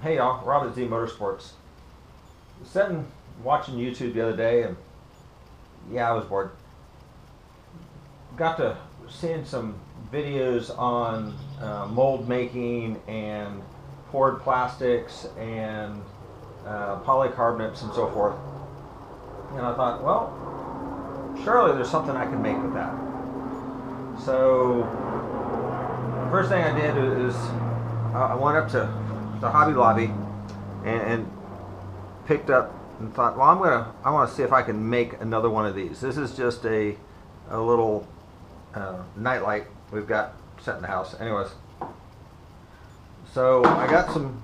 Hey y'all, Rob at Z Motorsports. Sitting watching YouTube the other day, and yeah, I was bored. Got to seeing some videos on mold making and poured plastics and polycarbonates and so forth. And I thought, well, surely there's something I can make with that. So, the first thing I did is I went up to the Hobby Lobby and picked up and thought, well, I want to see if I can make another one of these. This is just a little nightlight we've got set in the house. Anyways, so I got some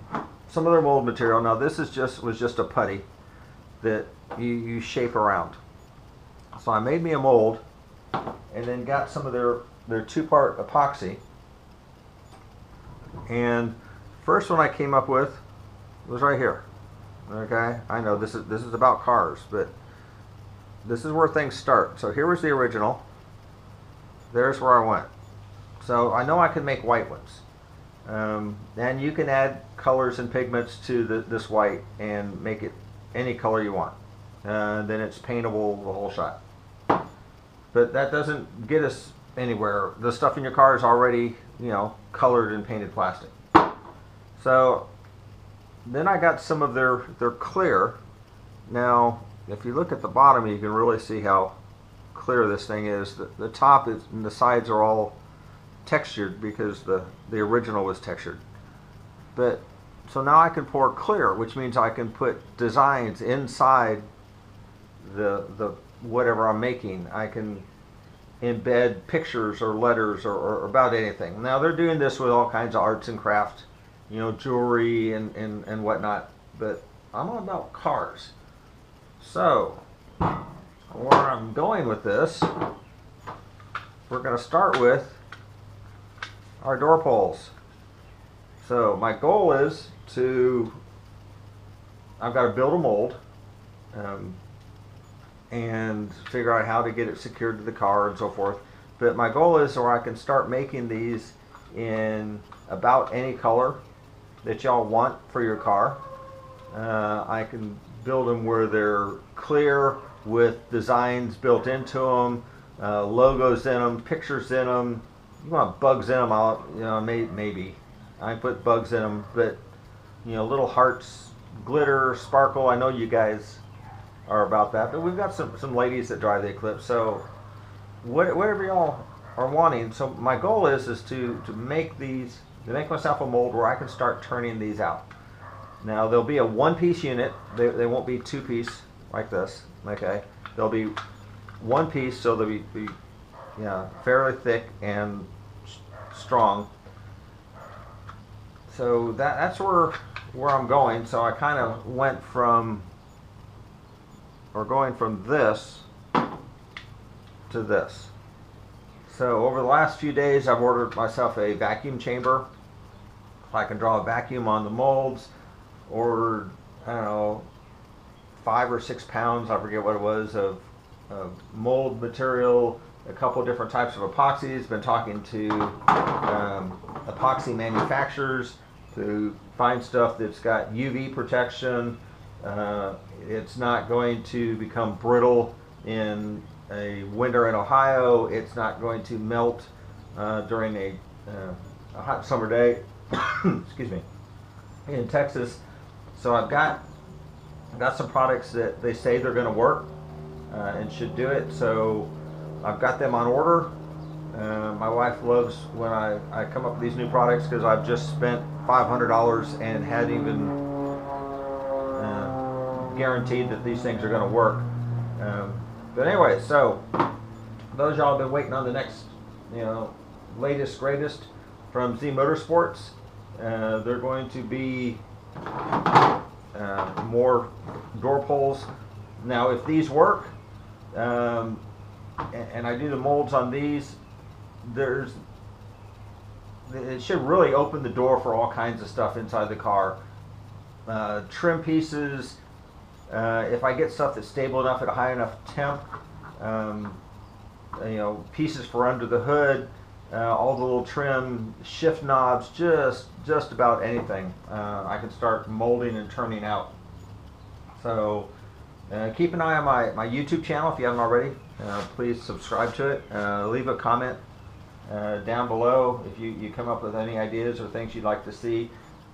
other mold material. Now this was just a putty that you shape around. So I made me a mold and then got some of their two-part epoxy. And first one I came up with was right here. Okay, I know this is about cars, but this is where things start. So here was the original. There's where I went. So I know I can make white ones. And you can add colors and pigments to this white and make it any color you want. Then it's paintable the whole shot. But that doesn't get us anywhere. The stuff in your car is already, colored and painted plastic. So then I got some of their clear. Now, if you look at the bottom, you can really see how clear this thing is. The top is and the sides are all textured because the original was textured. But so now I can pour clear, which means I can put designs inside the whatever I'm making. I can embed pictures or letters or about anything. Now they're doing this with all kinds of arts and crafts, jewelry and whatnot, but I'm all about cars. So where I'm going with this, we're going to start with our door pulls. So my goal is I've got to build a mold and figure out how to get it secured to the car and so forth. But my goal is where I can start making these in about any color that y'all want for your car. I can build them where they're clear with designs built into them, logos in them, pictures in them. You want bugs in them, maybe. I put bugs in them, but little hearts, glitter, sparkle. I know you guys are about that, but we've got some ladies that drive the Eclipse, so whatever y'all are wanting. So my goal is to make these, to make myself a mold where I can start turning these out. Now there'll be a one-piece unit. They won't be two-piece like this. Okay, they'll be one piece, so they'll be fairly thick and strong. So that's where I'm going. So I kind of went from going from this to this. So over the last few days, I've ordered myself a vacuum chamber. I can draw a vacuum on the molds. Ordered, I don't know, 5 or 6 pounds, I forget what it was, of mold material, a couple different types of epoxies. Been talking to epoxy manufacturers to find stuff that's got UV protection. It's not going to become brittle in a winter in Ohio. It's not going to melt during a hot summer day excuse me, in Texas. So I've got some products that they say they're going to work and should do it. So I've got them on order. My wife loves when I come up with these new products because I've just spent $500 and hadn't even guaranteed that these things are going to work. But anyway, so those y'all have been waiting on the next, latest, greatest from Z Motorsports. They're going to be more door pulls. Now, if these work, and I do the molds on these, it should really open the door for all kinds of stuff inside the car. Trim pieces, if I get stuff that's stable enough at a high enough temp, pieces for under the hood, all the little trim, shift knobs, just about anything. I can start molding and turning out. So keep an eye on my YouTube channel if you haven't already. Please subscribe to it. Leave a comment down below if you come up with any ideas or things you'd like to see,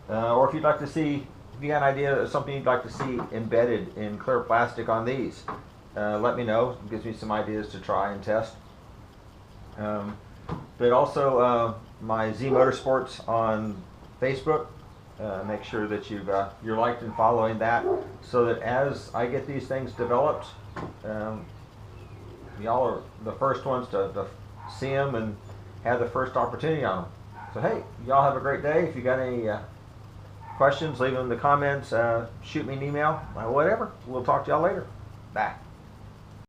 or if you'd like to see, if you got an idea of something you'd like to see embedded in clear plastic on these, let me know. It gives me some ideas to try and test. But also my Z Motorsports on Facebook. Make sure that you're liked and following that, so that as I get these things developed, y'all are the first ones to see them and have the first opportunity on them. So hey, y'all have a great day. If you got any questions, leave them in the comments. Shoot me an email, whatever. We'll talk to y'all later. Bye.